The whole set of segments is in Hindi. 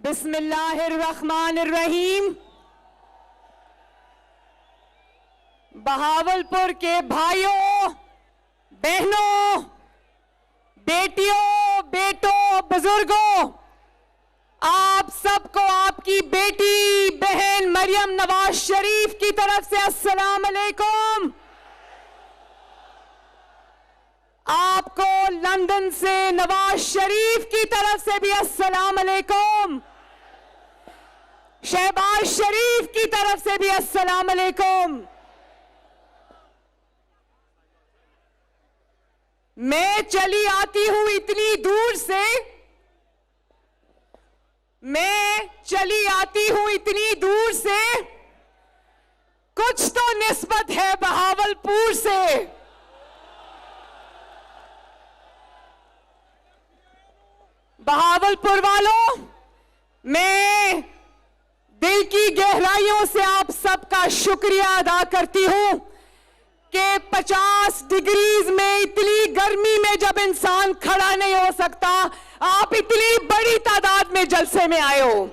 बिस्मिल्लाहिर्रहमानिर्रहीम। बहावलपुर के भाइयों, बहनों, बेटियों, बेटों, बुजुर्गों, आप सबको आपकी बेटी बहन मरियम नवाज शरीफ की तरफ से अस्सलाम अलैकुम। आपको लंदन से नवाज शरीफ की तरफ से भी अस्सलाम अलैकुम। शहबाज शरीफ की तरफ से भी अस्सलाम अलैकुम। मैं चली आती हूं इतनी दूर से, कुछ तो निस्बत है बहावलपुर से। बहावलपुर वालों, मैं दिल की गहराइयों से आप सबका शुक्रिया अदा करती हूं कि 50 डिग्रीज में इतनी गर्मी में जब इंसान खड़ा नहीं हो सकता, आप इतनी बड़ी तादाद में जलसे में आए हो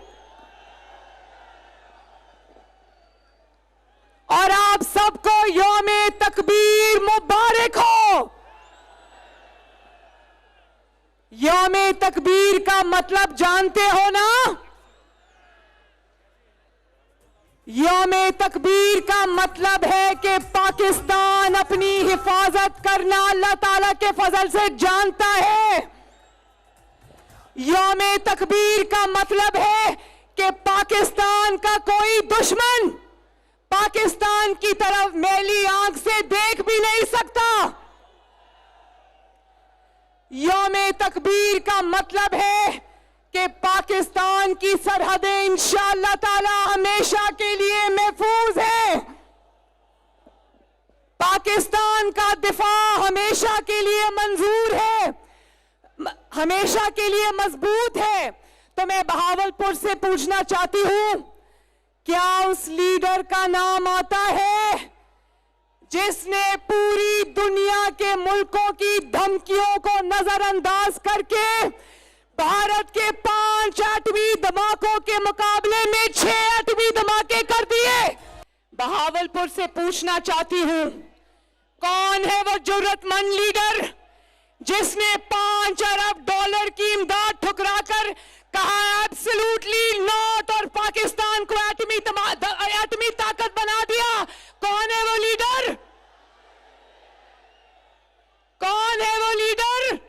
और आप सबको यौमे तकबीर मुबारक हो। यौमे तकबीर का मतलब जानते हो ना? यौमे तकबीर का मतलब है कि पाकिस्तान अपनी हिफाजत करना अल्लाह ताला के फजल से जानता है। यौमे तकबीर का मतलब है कि पाकिस्तान का कोई दुश्मन पाकिस्तान की तरफ मैली आंख से देख भी नहीं सकता। यौमे तकबीर का मतलब है कि पाकिस्तान की सरहदें इंशाअल्लाह ताला हमेशा के लिए महफूज है। पाकिस्तान का दिफा हमेशा के लिए मंजूर है, हमेशा के लिए मजबूत है। तो मैं बहावलपुर से पूछना चाहती हूं, क्या उस लीडर का नाम आता है जिसने पूरी दुनिया के मुल्कों की धमकियों को नजरअंदाज करके भारत के 5 एटमी धमाकों के मुकाबले में 6 एटमी धमाके कर दिए? बहावलपुर से पूछना चाहती हूं, कौन है वो जुर्रतमंद लीडर जिसने 5 अरब डॉलर की इमदाद ठुकराकर कहा एब्सोल्युटली नॉट और पाकिस्तान को एटमी ताकत बना दिया? कौन है वो लीडर? कौन है वो लीडर?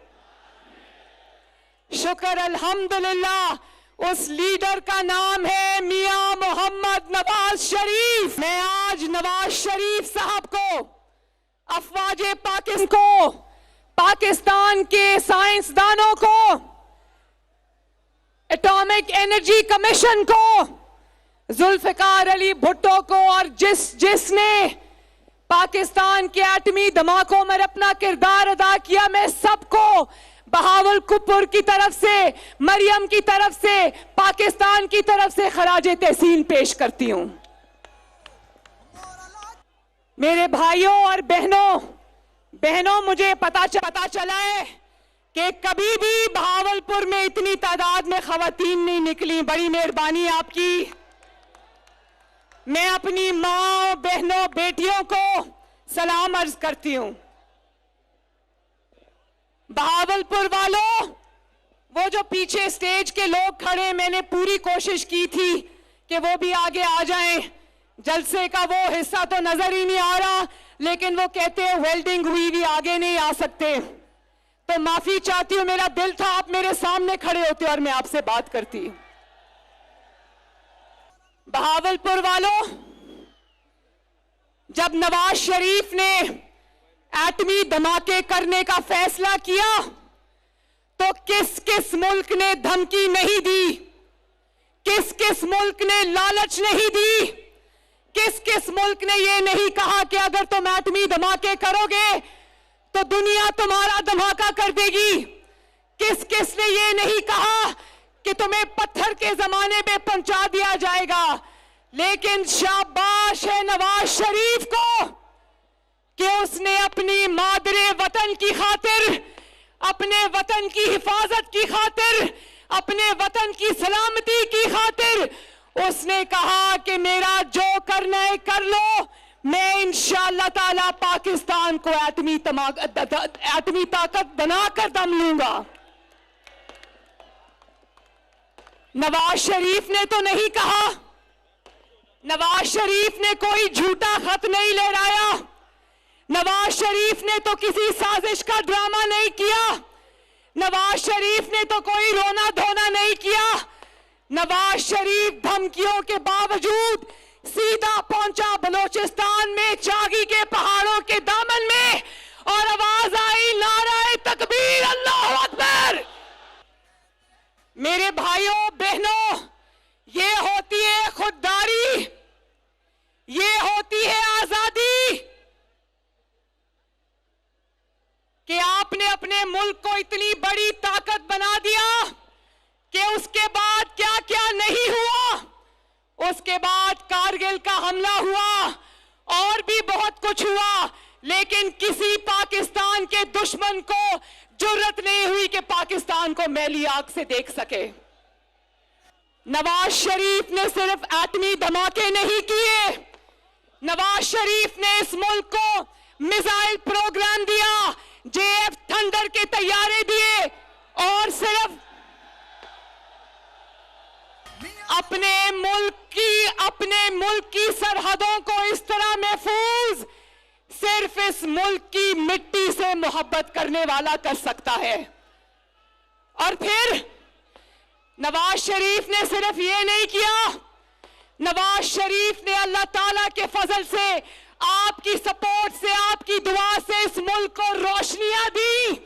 शुक्र अल्हम्दुलिल्लाह, उस लीडर का नाम है मियां मोहम्मद नवाज शरीफ। मैं आज नवाज शरीफ साहब को, अफवाजे पाकिस्तान को, पाकिस्तान के साइंसदानों को, एटॉमिक एनर्जी कमीशन को, जुल्फिकार अली भुट्टो को और जिसने पाकिस्तान के एटमी धमाकों में अपना किरदार अदा किया, मैं सबको बहावलपुर की तरफ से, मरियम की तरफ से, पाकिस्तान की तरफ से खराजे तहसीन पेश करती हूं। मेरे भाइयों और बहनों, मुझे पता चला है कि कभी भी बहावलपुर में इतनी तादाद में खवातीन नहीं निकली। बड़ी मेहरबानी आपकी। मैं अपनी माँ, बहनों, बेटियों को सलाम अर्ज करती हूं। बहावलपुर वालों, वो जो पीछे स्टेज के लोग खड़े, मैंने पूरी कोशिश की थी कि वो भी आगे आ जाएं। जलसे का वो हिस्सा तो नजर ही नहीं आ रहा, लेकिन वो कहते हैं वेल्डिंग हुई भी आगे नहीं आ सकते। तो माफी चाहती हूं, मेरा दिल था आप मेरे सामने खड़े होते और मैं आपसे बात करती। बहावलपुर वालों, जब नवाज शरीफ ने एटमी धमाके करने का फैसला किया तो किस किस मुल्क ने धमकी नहीं दी, किस किस मुल्क ने लालच नहीं दी, किस किस मुल्क ने यह नहीं कहा कि अगर तुम एटमी धमाके करोगे तो दुनिया तुम्हारा धमाका कर देगी। किस किस ने यह नहीं कहा कि तुम्हें पत्थर के जमाने में पहुंचा दिया जाएगा। लेकिन शाबाश है नवाज शरीफ को कि उसने अपनी मादरे वतन की खातिर, अपने वतन की हिफाजत की खातिर, अपने वतन की सलामती की खातिर उसने कहा कि मेरा जो करना है कर लो, मैं इंशाअल्लाह ताला पाकिस्तान को एटमी ताकत बनाकर दम लूंगा। नवाज शरीफ ने तो नहीं कहा, नवाज शरीफ ने कोई झूठा खत नहीं लहराया, नवाज शरीफ ने तो किसी साजिश का ड्रामा नहीं किया, नवाज शरीफ ने तो कोई रोना धोना नहीं किया। नवाज शरीफ धमकियों के बावजूद सीधा पहुंचा बलोचिस्तान में चागी के पहाड़ों के दामन में, और आवाज आई नाराए तकबीर, अल्लाहू अकबर। मेरे भाइयों बहनों, ये होती है खुददारी, ये होती है आजादी कि आपने अपने मुल्क को इतनी बड़ी ताकत बना दिया कि उसके बाद क्या क्या नहीं हुआ। उसके बाद कारगिल का हमला हुआ और भी बहुत कुछ हुआ, लेकिन किसी पाकिस्तान के दुश्मन को जुर्रत नहीं हुई कि पाकिस्तान को मैली आंख से देख सके। नवाज शरीफ ने सिर्फ एटमी धमाके नहीं किए, नवाज शरीफ ने इस मुल्क को मिसाइल प्रोग्राम दिया, जेएफ थंडर के तैयारे दिए, और सिर्फ अपने मुल्क की सरहदों को इस तरह महफूज सिर्फ इस मुल्क की मिट्टी से मोहब्बत करने वाला कर सकता है। और फिर नवाज शरीफ ने सिर्फ ये नहीं किया, नवाज शरीफ ने अल्लाह ताला के फजल से, आपकी सपोर्ट से, आपकी दुआ से इस मुल्क को रोशनियां दी,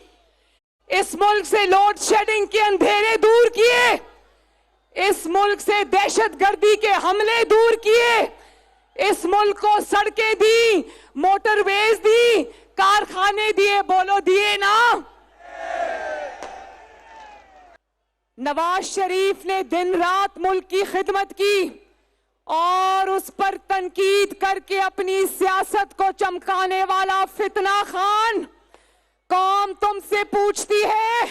इस मुल्क से लोड शेडिंग के अंधेरे दूर किए, इस मुल्क से दहशतगर्दी के हमले दूर किए, इस मुल्क को सड़कें दी, मोटरवेज दी, कारखाने दिए, बोलो दिए ना। नवाज शरीफ ने दिन रात मुल्क की खिदमत की और उस पर तनकीद करके अपनी सियासत को चमकाने वाला फितना खान, कौम तुमसे पूछती है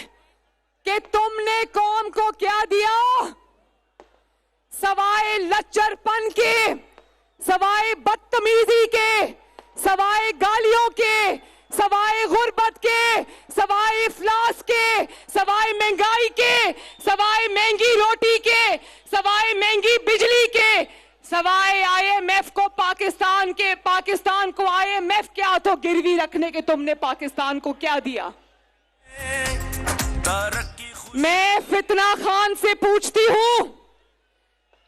कि तुमने कौम को क्या दिया, सवाए लच्चरपन के, सवाए बदतमीजी के, सवाए गालियों के, सवाए गुर्बत के, सवाए इफलास के, सवाए महंगाई के, सवाए महंगी रोटी के, सवाए महंगी बिजली के, सवाए आईएमएफ को पाकिस्तान को आईएमएफ के हाथों गिरवी रखने के तुमने पाकिस्तान को क्या दिया। मैं फितना खान से पूछती हूं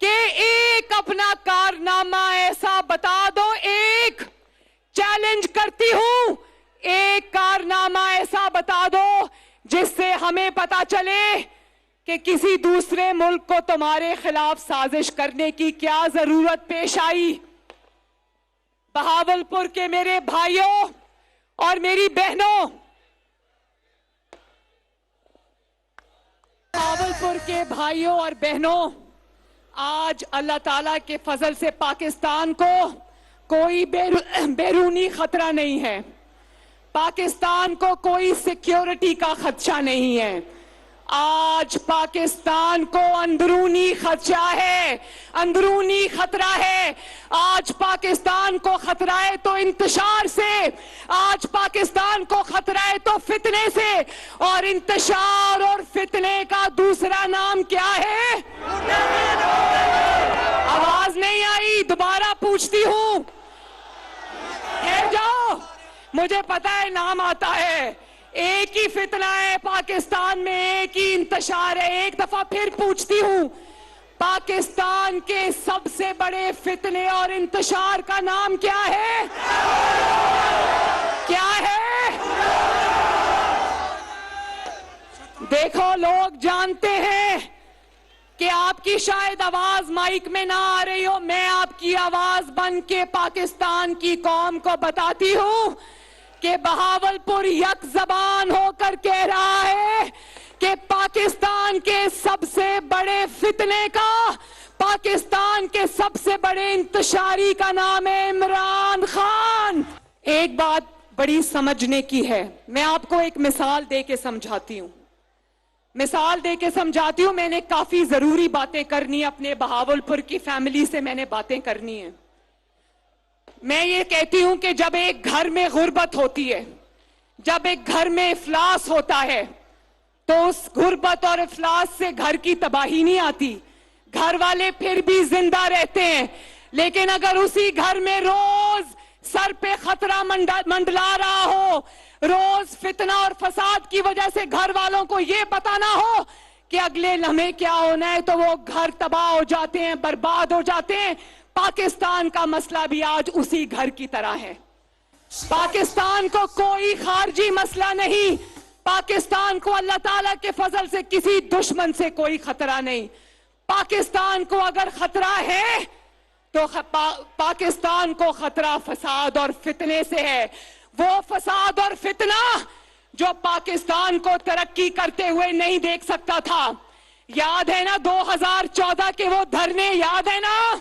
कि एक अपना कारनामा ऐसा बता दो, एक चैलेंज करती हूं, एक कारनामा ऐसा बता दो जिससे हमें पता चले कि किसी दूसरे मुल्क को तुम्हारे खिलाफ साजिश करने की क्या जरूरत पेश आई। बहावलपुर के मेरे भाइयों और मेरी बहनों, बहावलपुर के भाइयों और बहनों, आज अल्लाह ताला के फजल से पाकिस्तान को कोई बैरूनी खतरा नहीं है, पाकिस्तान को कोई सिक्योरिटी का खदशा नहीं है। आज पाकिस्तान को अंदरूनी खदशा है, अंदरूनी खतरा है। आज पाकिस्तान को खतरा है तो इंतशार से, आज पाकिस्तान को खतरा है तो फितने से, और इंतशार और फितने का दूसरा नाम क्या है? आवाज नहीं आई, दोबारा पूछती हूं, ठहर जाओ, मुझे पता है नाम आता है। एक ही फितना है पाकिस्तान में, एक ही इंतशार है। एक दफा फिर पूछती हूं, पाकिस्तान के सबसे बड़े फितने और इंतशार का नाम क्या है? क्या है? देखो, लोग जानते हैं कि आपकी शायद आवाज माइक में ना आ रही हो, मैं आपकी आवाज बन के पाकिस्तान की कौम को बताती हूं कि बहावलपुर यक जबान होकर कह रहा है कि पाकिस्तान के सबसे बड़े फितने का, पाकिस्तान के सबसे बड़े इंतशारी का नाम है इमरान खान। एक बात बड़ी समझने की है, मैं आपको एक मिसाल दे के समझाती हूं। मिसाल देके समझाती हूं, मैंने काफी जरूरी बातें करनी है, अपने बहावलपुर की फैमिली से मैंने बातें करनी है। मैं ये कहती हूं कि जब एक घर में गुर्बत होती है, जब एक घर में इफलास होता है, तो उस गुर्बत और इफलास से घर की तबाही नहीं आती, घर वाले फिर भी जिंदा रहते हैं। लेकिन अगर उसी घर में रोज सर पे खतरा मंडला रहा हो, रोज फितना और फसाद की वजह से घर वालों को यह पता ना हो कि अगले लम्हे क्या होना है, तो वो घर तबाह हो जाते हैं, बर्बाद हो जाते हैं। पाकिस्तान का मसला भी आज उसी घर की तरह है। पाकिस्तान को कोई खारजी मसला नहीं, पाकिस्तान को अल्लाह ताला के फजल से किसी दुश्मन से कोई खतरा नहीं। पाकिस्तान को अगर खतरा है तो पाकिस्तान को खतरा फसाद और फितने से है। वो फसाद और फितना जो पाकिस्तान को तरक्की करते हुए नहीं देख सकता था। याद है ना 2014 के वो धरने, याद है ना?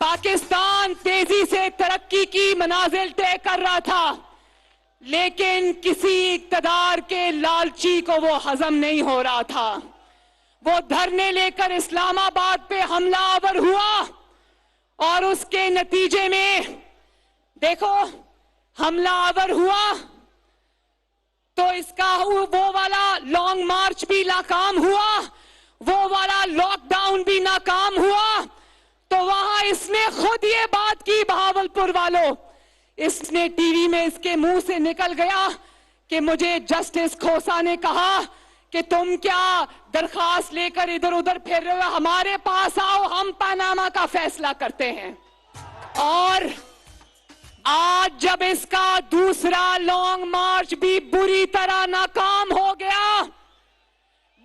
पाकिस्तान तेजी से तरक्की की मनाजिल तय कर रहा था, लेकिन किसी इक्तदार के लालची को वो हजम नहीं हो रहा था। वो धरने लेकर इस्लामाबाद पे हमलावर हुआ और उसके नतीजे में देखो, हमलावर हुआ तो इसका वो वाला लॉन्ग मार्च भी नाकाम हुआ, वो वाला लॉकडाउन भी नाकाम हुआ। तो वहां इसने खुद ये बात की, बहावलपुर वालों, इसने टीवी में इसके मुंह से निकल गया कि मुझे जस्टिस खोसा ने कहा कि तुम क्या दरखास्त लेकर इधर उधर फिर रहे हो, हमारे पास आओ, हम पनामा का फैसला करते हैं। और आज जब इसका दूसरा लॉन्ग मार्च भी बुरी तरह नाकाम हो गया,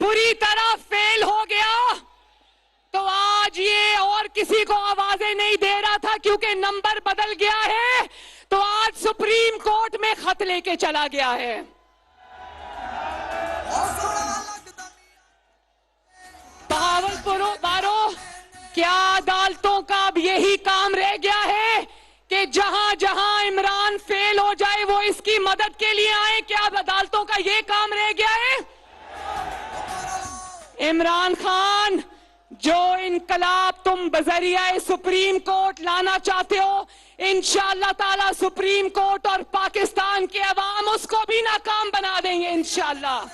बुरी तरह फेल हो गया, तो आज ये और किसी को आवाजें नहीं दे रहा था क्योंकि नंबर बदल गया है, तो आज सुप्रीम कोर्ट में खत लेके चला गया है। बहावलपुर वालों, क्या अदालतों का अब यही काम रह गया है कि जहां जहां इमरान फेल हो जाए वो इसकी मदद के लिए आए? क्या अदालतों का ये काम रह गया है? इमरान खान, जो इनकलाब तुम बजरिया सुप्रीम कोर्ट लाना चाहते हो, इंशाअल्लाह ताला सुप्रीम कोर्ट और पाकिस्तान के अवाम उसको भी नाकाम बना देंगे इंशाअल्लाह।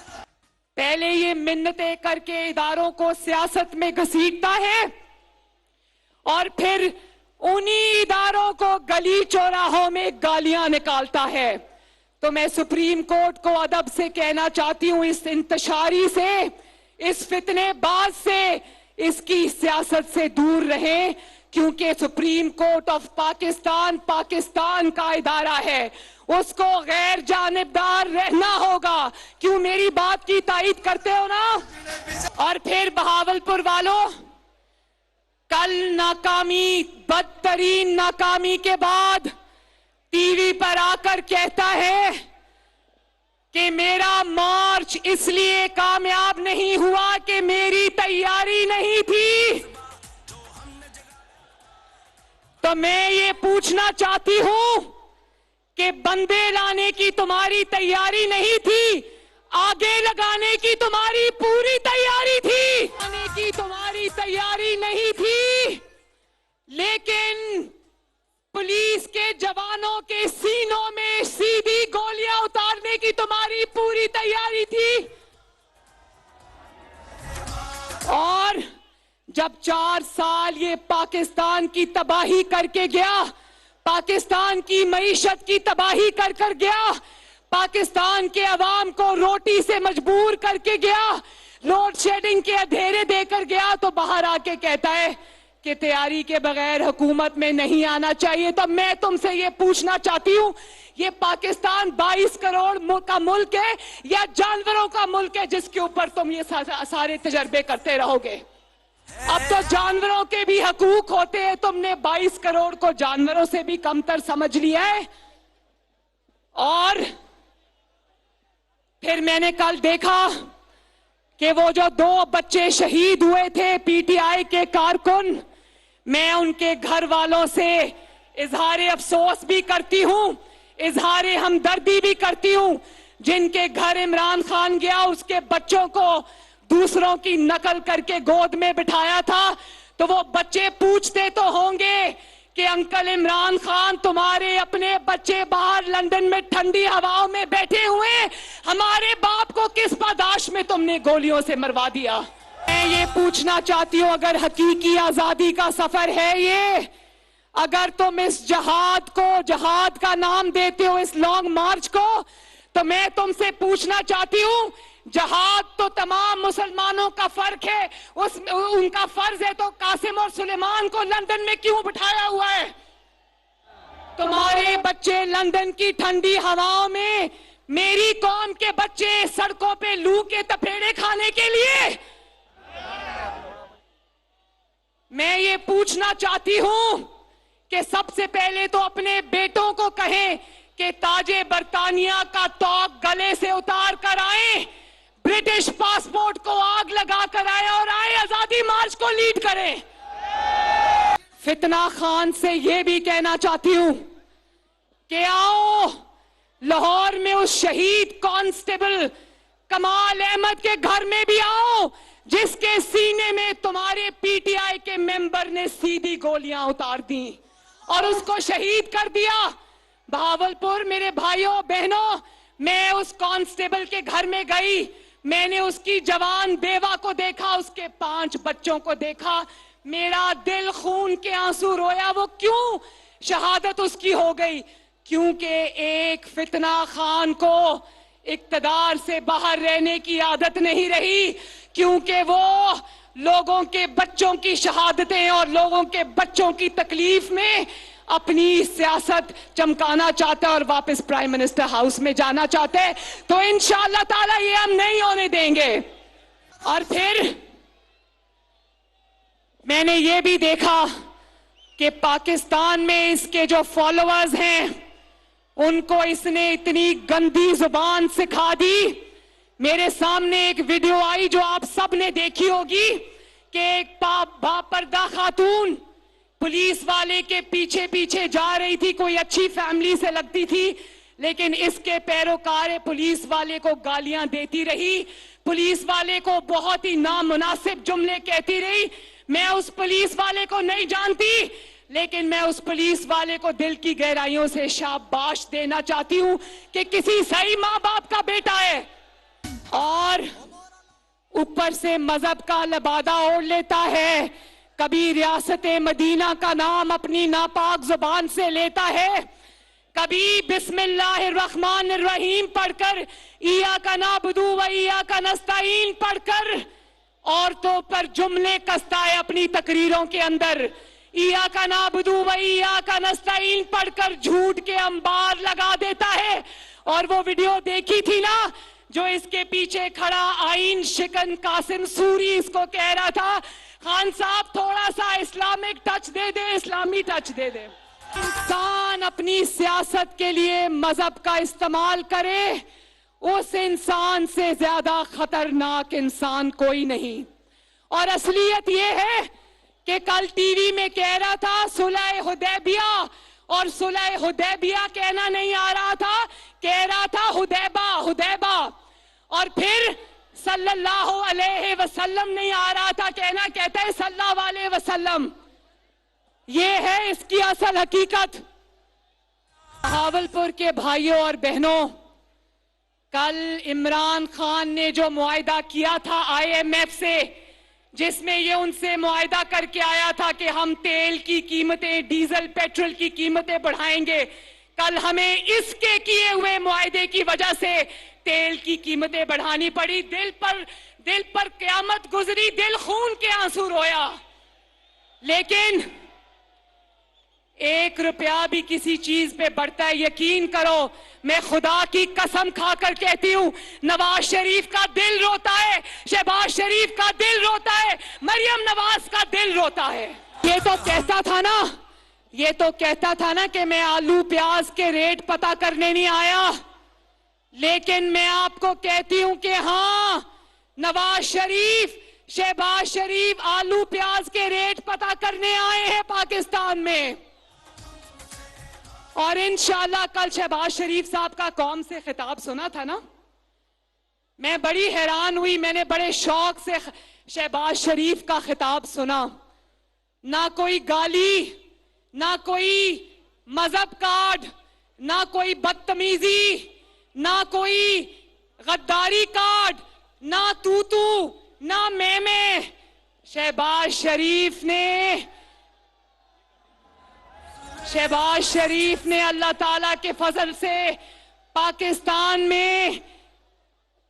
पहले ये मिन्नतें करके इदारों को सियासत में घसीटता है और फिर उन्हीं इदारों को गली चौराहों में गालियां निकालता है। तो मैं सुप्रीम कोर्ट को अदब से कहना चाहती हूं, इस इंतशारी से, इस फितनेबाज से, इसकी सियासत से दूर रहे, क्योंकि supreme court of Pakistan Pakistan का इदारा है, उसको गैर जानिबदार रहना होगा। क्यों मेरी बात की तायीद करते हो ना? और फिर बहावलपुर वालों, कल नाकामी, बदतरीन नाकामी के बाद टीवी पर आकर कहता है कि मेरा मार्च इसलिए कामयाब नहीं हुआ कि मेरी तैयारी नहीं थी। तो मैं ये पूछना चाहती हूं कि बंदे लाने की तुम्हारी तैयारी नहीं थी, आगे लगाने की तुम्हारी पूरी तैयारी थी, आने की तुम्हारी तैयारी नहीं थी, लेकिन पुलिस के जवानों के सीनों में सीधी गोलियां उतारने की तुम्हारी पूरी तैयारी थी। और जब 4 साल ये पाकिस्तान की तबाही करके गया, पाकिस्तान की मईशत की तबाही कर कर गया, पाकिस्तान के अवाम को रोटी से मजबूर करके गया, लोड शेडिंग के अंधेरे देकर गया, तो बाहर आके कहता है कि तैयारी के बगैर हुकूमत में नहीं आना चाहिए। तो मैं तुमसे ये पूछना चाहती हूं, ये पाकिस्तान 22 करोड़ का मुल्क है या जानवरों का मुल्क है जिसके ऊपर तुम ये सारे तजर्बे करते रहोगे? अब तो जानवरों के भी हकूक होते हैं, तुमने 22 करोड़ को जानवरों से भी कमतर समझ लिया है। और फिर मैंने कल देखा कि वो जो 2 बच्चे शहीद हुए थे पीटीआई के कारकुन, मैं उनके घर वालों से इजहार अफसोस भी करती हूं, इजहार हमदर्दी भी करती हूं, जिनके घर इमरान खान गया उसके बच्चों को दूसरों की नकल करके गोद में बिठाया था, तो वो बच्चे पूछते तो होंगे कि अंकल इमरान खान, तुम्हारे अपने बच्चे बाहर लंदन में ठंडी हवाओं में बैठे हुए, हमारे बाप को किस पादाश में तुमने गोलियों से मरवा दिया। मैं ये पूछना चाहती हूं, अगर हकीकी आजादी का सफर है ये, अगर तुम इस जहाद को, जहाद का नाम देते हो इस लॉन्ग मार्च को, तो मैं तुमसे पूछना चाहती हूं, जहाद तो तमाम मुसलमानों का फर्क है, उनका फर्ज है, तो कासिम और सुलेमान को लंदन में क्यों बिठाया हुआ है? तुम्हारे बच्चे लंदन की ठंडी हवाओं में, मेरी कौम के बच्चे सड़कों पे लू के तपेड़े खाने के लिए। मैं ये पूछना चाहती हूं कि सबसे पहले तो अपने बेटों को कहें कि ताजे बरतानिया का तौक गले से उतार कर आए, ब्रिटिश पासपोर्ट को आग लगा कर आए और आए आजादी मार्च को लीड करें। फितना खान से यह भी कहना चाहती हूं कि आओ लाहौर में उस शहीद कांस्टेबल कमाल अहमद के घर में भी आओ, जिसके सीने में तुम्हारे पीटीआई के मेंबर ने सीधी गोलियां उतार दी और उसको शहीद कर दिया। बहावलपुर मेरे भाइयों बहनों, मैं उस कांस्टेबल के घर में गई, मैंने उसकी जवान बेवा को देखा, उसके 5 बच्चों को देखा, मेरा दिल खून के आंसू रोया। वो क्यों शहादत उसकी हो गई? क्योंकि एक फितना खान को इक्तदार से बाहर रहने की आदत नहीं रही, क्योंकि वो लोगों के बच्चों की शहादतें और लोगों के बच्चों की तकलीफ में अपनी सियासत चमकाना चाहता है और वापस प्राइम मिनिस्टर हाउस में जाना चाहते हैं। तो इंशाअल्लाह ताला ये हम नहीं होने देंगे। और फिर मैंने ये भी देखा कि पाकिस्तान में इसके जो फॉलोअर्स हैं उनको इसने इतनी गंदी जुबान सिखा दी। मेरे सामने एक वीडियो आई जो आप सब ने देखी होगी कि एक बापर्दा खातून पुलिस वाले के पीछे पीछे जा रही थी, कोई अच्छी फैमिली से लगती थी, लेकिन इसके पैरोकार पुलिस वाले को गालियां देती रही, पुलिस वाले को बहुत ही नामुनासिब जुमले कहती रही। मैं उस पुलिस वाले को नहीं जानती, लेकिन मैं उस पुलिस वाले को दिल की गहराइयों से शाबाश देना चाहती हूं कि किसी सही माँ बाप का बेटा है और ऊपर से मजहब का लबादा ओढ़ लेता है, कभी रियासते मदीना का नाम अपनी नापाक जुबान से लेता है, कभी बिस्मिल्लाहिर्रहमानिर्रहीम पढ़कर इया का नाबुदु व इया का नस्ताईन पढ़कर औरतों पर जुमले कसता है अपनी तकरीरों के अंदर, इया का नाबुदु व इया का नस्ताईन पढ़कर झूठ के अंबार लगा देता है। और वो वीडियो देखी थी ना, जो इसके पीछे खड़ा आइन शिकन कासिम सूरी इसको कह रहा था, खान साहब थोड़ा सा इस्लामिक टच दे दे, इस्लामी टच दे दे। इंसान अपनी सियासत के लिए मजहब का इस्तेमाल करे, उस इंसान से ज्यादा खतरनाक इंसान कोई नहीं। और असलियत यह है कि कल टीवी में कह रहा था सुलह हुदैबिया, और सुलह हुदैबिया कहना नहीं आ रहा था, कह रहा था हुदैबा हुदैबा, और फिर सल्लल्लाहु अलैहि वसल्लम नहीं आ रहा था कहना, कहता है सल्लल्लाहु अलैहि वसल्लम। ये है इसकी असल हकीकत। बहावलपुर के भाइयों और बहनों, कल इमरान खान ने जो मुआहिदा किया था IMF से, जिसमें ये उनसे मुआहिदा करके आया था कि हम तेल की कीमतें, डीजल पेट्रोल की कीमतें बढ़ाएंगे, कल हमें इसके किए हुए मुआहिदे की वजह से तेल की कीमतें बढ़ानी पड़ी। दिल पर क़यामत गुजरी, दिल खून के आंसू रोया। लेकिन 1 रुपया भी किसी चीज पे बढ़ता है, यकीन करो, मैं खुदा की कसम खाकर कहती हूं, नवाज शरीफ का दिल रोता है, शहबाज शरीफ का दिल रोता है, मरियम नवाज का दिल रोता है। ये तो कहता था ना कि मैं आलू प्याज के रेट पता करने नहीं आया, लेकिन मैं आपको कहती हूं कि हाँ, नवाज शरीफ, शहबाज शरीफ आलू प्याज के रेट पता करने आए हैं पाकिस्तान में। और इंशाल्लाह कल शहबाज शरीफ साहब का कौम से खिताब सुना था ना, मैं बड़ी हैरान हुई, मैंने बड़े शौक से शहबाज शरीफ का खिताब सुना। ना कोई गाली, ना कोई मजहब कार्ड, ना कोई बदतमीजी, ना कोई गद्दारी कार्ड, ना तू, ना मैं। शहबाज शरीफ ने अल्लाह ताला के फजल से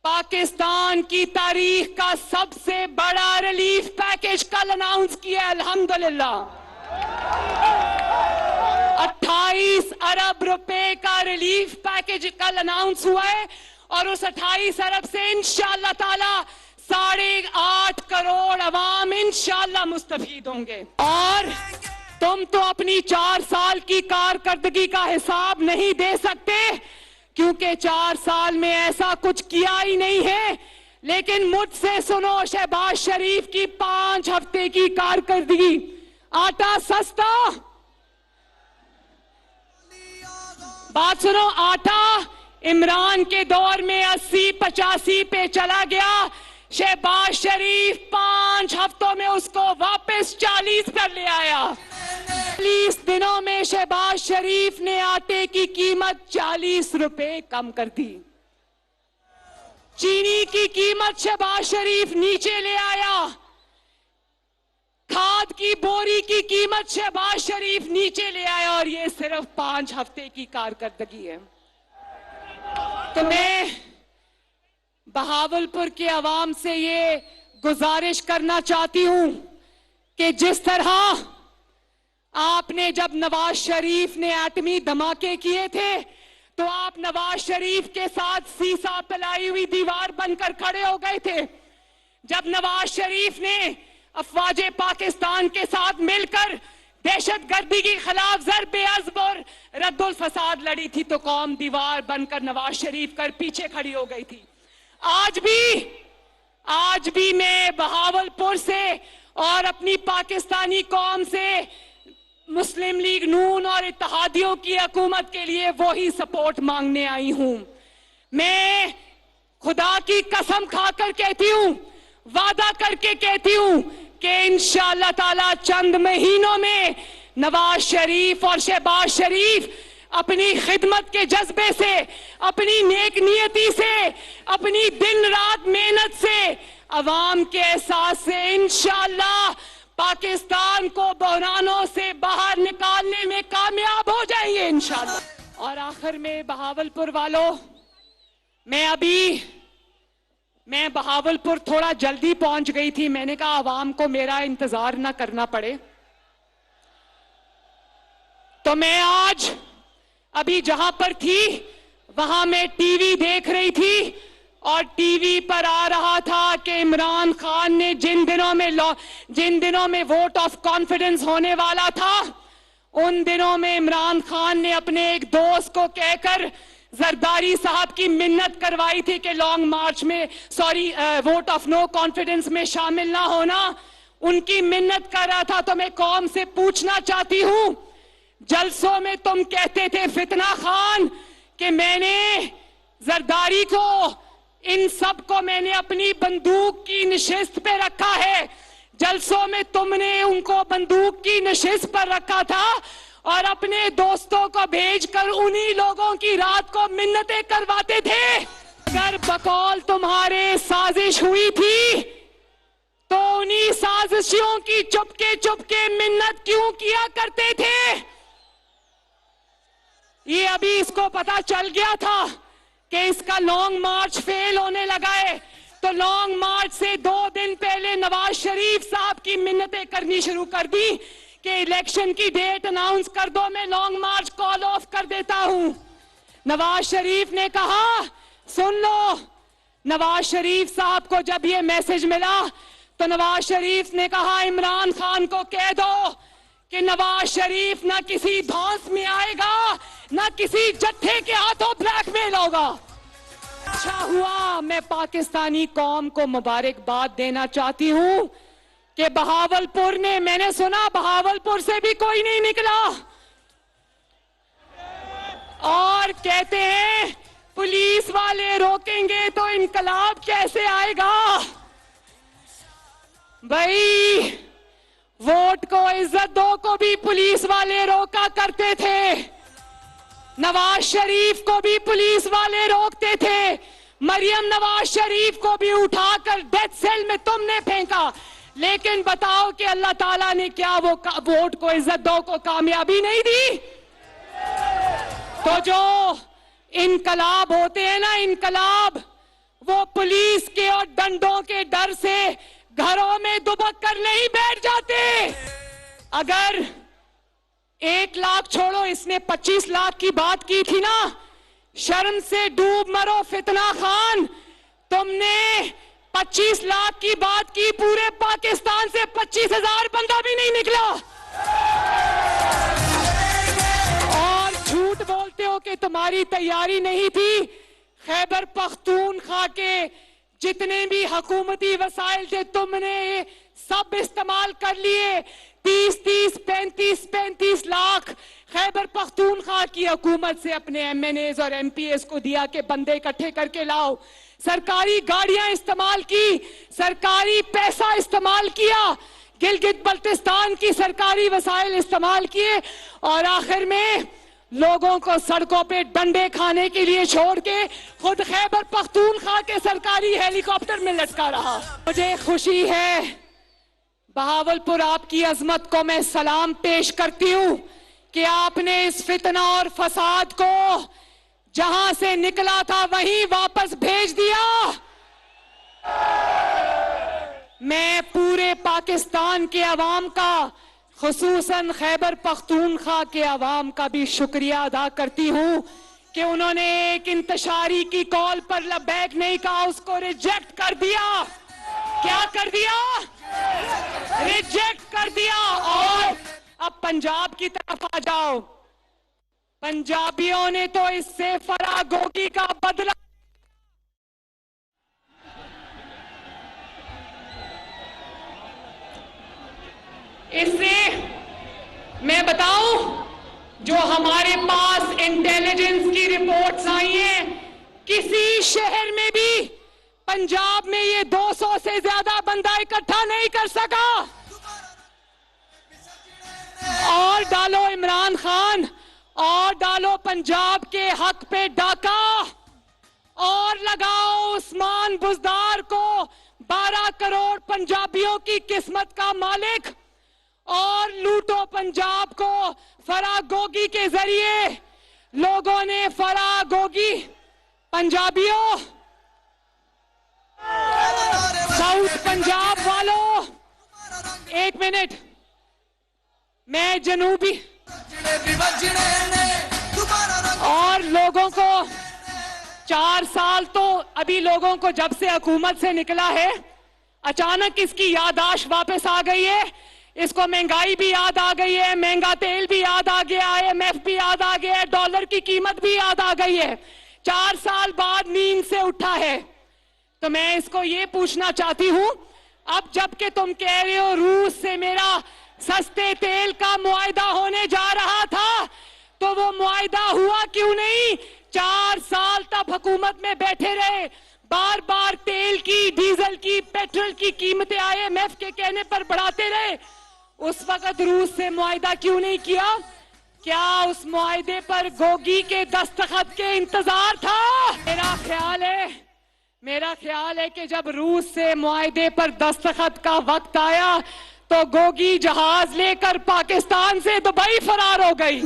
पाकिस्तान की तारीख का सबसे बड़ा रिलीफ पैकेज कल अनाउंस किया। अल्हम्दुलिल्लाह 28 अरब रुपए का रिलीफ पैकेज कल अनाउंस हुआ है और उस 28 अरब से इंशाअल्लाह ताला 8.5 करोड़ अवाम इंशाअल्लाह मुस्तफीद होंगे। और तुम तो अपनी 4 साल की कारकर्दगी का हिसाब नहीं दे सकते, क्योंकि 4 साल में ऐसा कुछ किया ही नहीं है। लेकिन मुझसे सुनो, शहबाज शरीफ की 5 हफ्ते की कारकर्दगी। आटा सस्ता, बात सुनो, आटा इमरान के दौर में 80-85 पे चला गया। शहबाज शरीफ 5 हफ्तों में उसको वापस 40 पर ले आया। 40 दिनों में शहबाज शरीफ ने आटे की कीमत 40 रुपए कम कर दी। चीनी की कीमत शहबाज शरीफ नीचे ले आया। खाद की बोरी की कीमत शहबाज शरीफ नीचे ले आया, और ये सिर्फ 5 हफ्ते की कारकर्दगी है। तो मैं बहावलपुर के अवाम से ये गुजारिश करना चाहती हूं कि जिस तरह आपने जब नवाज शरीफ ने एटमी धमाके किए थे, तो आप नवाज शरीफ के साथ सीसा पिलाई हुई दीवार बनकर खड़े हो गए थे। जब नवाज शरीफ ने अफवाजे पाकिस्तान के साथ मिलकर दहशतगर्दी के खिलाफ ज़र्बे अज़्ब और रद्दुल फसाद लड़ी थी, तो कौम दीवार बनकर नवाज शरीफ कर पीछे खड़ी हो गई थी। आज भी मैं बहावलपुर से और अपनी पाकिस्तानी कौम से मुस्लिम लीग नून और इत्तेहादियों की हुकूमत के लिए वही सपोर्ट मांगने आई हूं। मैं खुदा की कसम खाकर कहती हूं, वादा करके कहती हूं कि इंशाअल्लाह ताला चंद महीनों में नवाज शरीफ और शहबाज शरीफ अपनी खिदमत के जज्बे से, अपनी नेक नियति से, अपनी दिन रात मेहनत से, अवाम के एहसास से इंशाअल्लाह पाकिस्तान को बहरानों से बाहर निकालने में कामयाब हो जाएंगे इंशाअल्लाह। और आखिर में बहावलपुर वालों, मैं बहावलपुर थोड़ा जल्दी पहुंच गई थी। मैंने कहा अवाम को मेरा इंतजार ना करना पड़े, तो मैं आज अभी जहां पर थी वहां मैं टीवी देख रही थी, और टीवी पर आ रहा था कि इमरान खान ने जिन दिनों में वोट ऑफ कॉन्फिडेंस होने वाला था, उन दिनों में इमरान खान ने अपने एक दोस्त को कहकर जरदारी साहब की मिन्नत करवाई थी कि लॉन्ग मार्च में वोट ऑफ नो कॉन्फिडेंस में शामिल ना होना। उनकी मिन्नत कर रहा था। तो मैं कौम से पूछना चाहती हूं, जलसों में तुम कहते थे फितना खान कि मैंने जरदारी को, इन सब को मैंने अपनी बंदूक की नशिस्त पे रखा है। जलसों में तुमने उनको बंदूक की नशिस्त पर रखा था और अपने दोस्तों को भेजकर उन्हीं लोगों की रात को मिन्नतें करवाते थे। अगर बकौल तुम्हारे साजिश हुई थी, तो उन्हीं साजिशों की चुपके चुपके मिन्नत क्यों किया करते थे? ये अभी इसको पता चल गया था कि इसका लॉन्ग मार्च फेल होने लगा है, तो लॉन्ग मार्च से 2 दिन पहले नवाज शरीफ साहब की मिन्नतें करनी शुरू कर दी कि इलेक्शन की डेट अनाउंस कर दो, मैं लॉन्ग मार्च कॉल ऑफ कर देता हूं। नवाज शरीफ ने कहा, सुन लो, नवाज शरीफ साहब को जब ये मैसेज मिला तो नवाज शरीफ ने कहा इमरान खान को कह दो कि नवाज शरीफ ना किसी धौंस में आएगा, ना किसी जत्थे के हाथों ब्लैकमेल होगा। अच्छा हुआ, मैं पाकिस्तानी कौम को मुबारकबाद देना चाहती हूं कि बहावलपुर ने, मैंने सुना बहावलपुर से भी कोई नहीं निकला, और कहते हैं पुलिस वाले रोकेंगे तो इनकलाब कैसे आएगा? भाई, वोट को, इज्जत दो को भी पुलिस वाले रोका करते थे। नवाज शरीफ को भी पुलिस वाले रोकते थे। मरियम नवाज शरीफ को भी उठाकर डेथ सेल में तुमने फेंका। लेकिन बताओ कि अल्लाह ताला ने क्या वो वोट को, इज्जत दो को कामयाबी नहीं दी? तो जो इनकलाब होते हैं ना, इनकलाब, वो पुलिस के और डंडों के डर से घरों में दुबक कर नहीं बैठ जाते। अगर 1 लाख छोड़ो, इसने 25 लाख की बात की थी ना, शर्म से डूब मरो फितना खान। तुमने 25 लाख की बात की, पूरे पाकिस्तान से 25,000 बंदा भी नहीं निकला। और झूठ बोलते हो कि तुम्हारी तैयारी नहीं थी। खैबर पख्तूनख्वा के जितने भी हुकूमती वसाइल थे, तुमने सब इस्तेमाल कर लिए। 30-30, 35-35 लाख खैबर पख्तूनख्वा की हुकूमत से अपने MNAs और MPAs को दिया कि बंदे इकट्ठे करके लाओ। सरकारी गाड़ियां इस्तेमाल की, सरकारी पैसा इस्तेमाल किया, गिलगित बल्तिस्तान की सरकारी वसाइल इस्तेमाल किए, और आखिर में लोगों को सड़कों पे डंडे खाने के लिए छोड़ के खुद खैबर पख्तूनख्वा के सरकारी हेलीकॉप्टर में लटका रहा। मुझे खुशी है, बहावलपुर आपकी अजमत को मैं सलाम पेश करती हूं कि आपने इस फितना और फसाद को जहां से निकला था वहीं वापस भेज दिया। मैं पूरे पाकिस्तान के अवाम का, खुसूसन खैबर पख्तूनख्वा के अवाम का भी शुक्रिया अदा करती हूं कि उन्होंने एक इंतशारी की कॉल पर लबैक नहीं कहा, उसको रिजेक्ट कर दिया। क्या कर दिया? रिजेक्ट कर दिया। और अब पंजाब की तरफ आ जाओ। पंजाबियों ने तो इससे फरागोगी का बदला। इससे मैं बताऊं, जो हमारे पास इंटेलिजेंस की रिपोर्ट्स आई हैं, किसी शहर में भी पंजाब में ये 200 से ज्यादा बंदा इकट्ठा नहीं कर सका। और डालो इमरान खान, और डालो पंजाब के हक पे डाका, और लगाओ उस्मान बुजदार को 12 करोड़ पंजाबियों की किस्मत का मालिक, और लूटो पंजाब को। फरागोगी के जरिए लोगों ने फरागोगी, पंजाबियों, साउथ पंजाब वालों, 1 मिनट, मैं जनूबी और लोगों को 4 साल तो अभी लोगों को जब से हुकूमत से निकला है, अचानक इसकी याददाश्त वापस आ गई है। इसको महंगाई भी याद आ गई है, महंगा तेल भी याद आ गया है, IMF भी याद आ गया है, डॉलर की कीमत भी याद आ गई है। 4 साल बाद नींद से उठा है। तो मैं इसको ये पूछना चाहती हूं, अब जबकि तुम कह रहे हो रूस से मेरा सस्ते तेल का मुआहदा होने जा रहा था, तो वो मुआहदा हुआ क्यों नहीं? 4 साल तक हुकूमत में बैठे रहे, बार बार तेल की, डीजल की, पेट्रोल की कीमतें IMF के कहने पर बढ़ाते रहे। उस वक्त रूस से मुआहदा क्यों नहीं किया? क्या उस मुआहदे पर गोगी के दस्तखत के इंतजार था? मेरा ख्याल है कि जब रूस से मुआहदे पर दस्तखत का वक्त आया तो गोगी जहाज लेकर पाकिस्तान से दुबई फरार हो गई।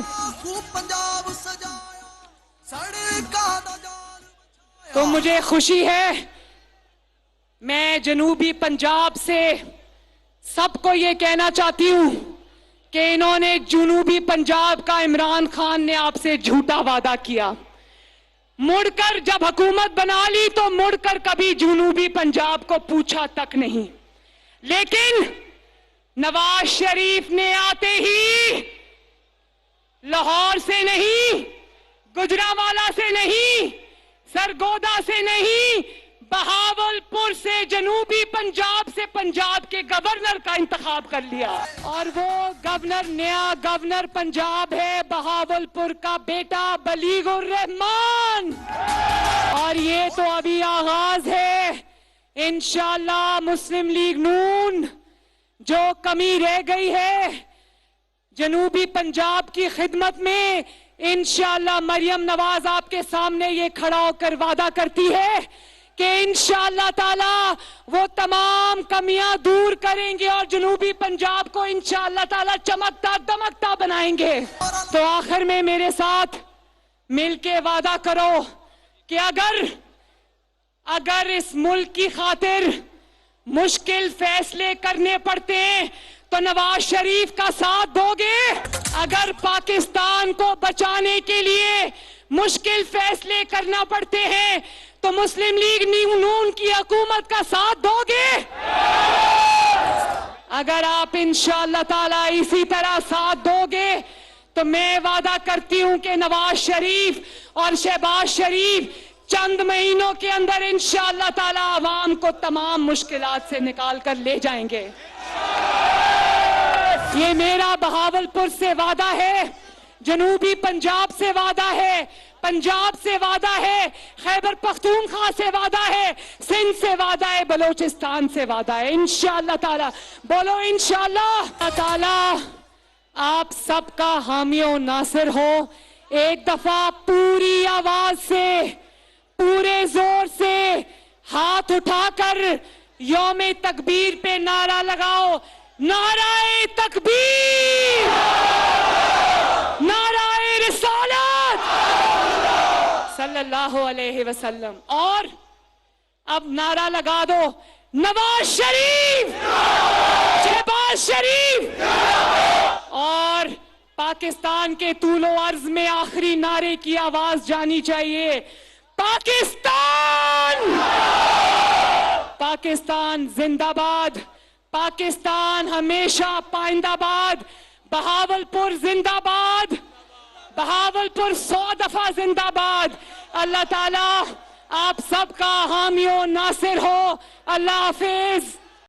तो मुझे खुशी है, मैं जनूबी पंजाब से सबको ये कहना चाहती हूं कि इन्होंने जनूबी पंजाब का इमरान खान ने आपसे झूठा वादा किया। मुड़कर जब हुकूमत बना ली तो मुड़कर कभी जनूबी पंजाब को पूछा तक नहीं। लेकिन नवाज शरीफ ने आते ही लाहौर से नहीं, गुजरांवाला से नहीं, सरगोदा से नहीं, बहावलपुर से जनूबी पंजाब से पंजाब के गवर्नर का इंतखाब कर लिया और वो गवर्नर नया गवर्नर पंजाब है बहावलपुर का बेटा बलीगुर रहमान। और ये तो अभी आगाज है। इंशाअल्लाह मुस्लिम लीग नून जो कमी रह गई है जनूबी पंजाब की खिदमत में, इंशाअल्लाह मरियम नवाज आपके सामने ये खड़ा होकर वादा करती है कि इंशाअल्लाह ताला वो तमाम कमियां दूर करेंगे और जनूबी पंजाब को इंशाअल्लाह ताला चमकता दमकता बनाएंगे। तो आखिर में मेरे साथ मिलके वादा करो कि अगर इस मुल्क की खातिर मुश्किल फैसले करने पड़ते हैं तो नवाज शरीफ का साथ दोगे। अगर पाकिस्तान को बचाने के लिए मुश्किल फैसले करना पड़ते हैं तो मुस्लिम लीग नून की हुकूमत का साथ दोगे। अगर आप इंशाअल्लाह ताला इसी तरह साथ दोगे तो मैं वादा करती हूं कि नवाज शरीफ और शहबाज शरीफ चंद महीनों के अंदर इंशाअल्लाह ताला आवाम को तमाम मुश्किलात से निकाल कर ले जाएंगे। ये मेरा बहावलपुर से वादा है, जनूबी पंजाब से वादा है, पंजाब से वादा है, खैबर पख्तूनख्वा से वादा है, सिंध से वादा है, बलोचिस्तान से वादा है। इंशाअल्लाह ताला बोलो इंशाअल्लाह ताला आप सबका हामी और नासिर हो। एक दफा पूरी आवाज से पूरे जोर से हाथ उठाकर यौम तकबीर पे नारा लगाओ, नाराए तकबीर, नाराए रिसालत सल्लल्लाहु अलैहि वसल्लम। और अब नारा लगा दो, नवाज शरीफ, शहबाज शरीफ। और पाकिस्तान के तूलो अर्ज में आखिरी नारे की आवाज जानी चाहिए, पाकिस्तान, पाकिस्तान जिंदाबाद, पाकिस्तान हमेशा पाइंदाबाद, बहावलपुर जिंदाबाद, बहावलपुर 100 दफा जिंदाबाद। अल्लाह ताला आप सबका हामी और नासिर हो। अल्लाह हाफिज।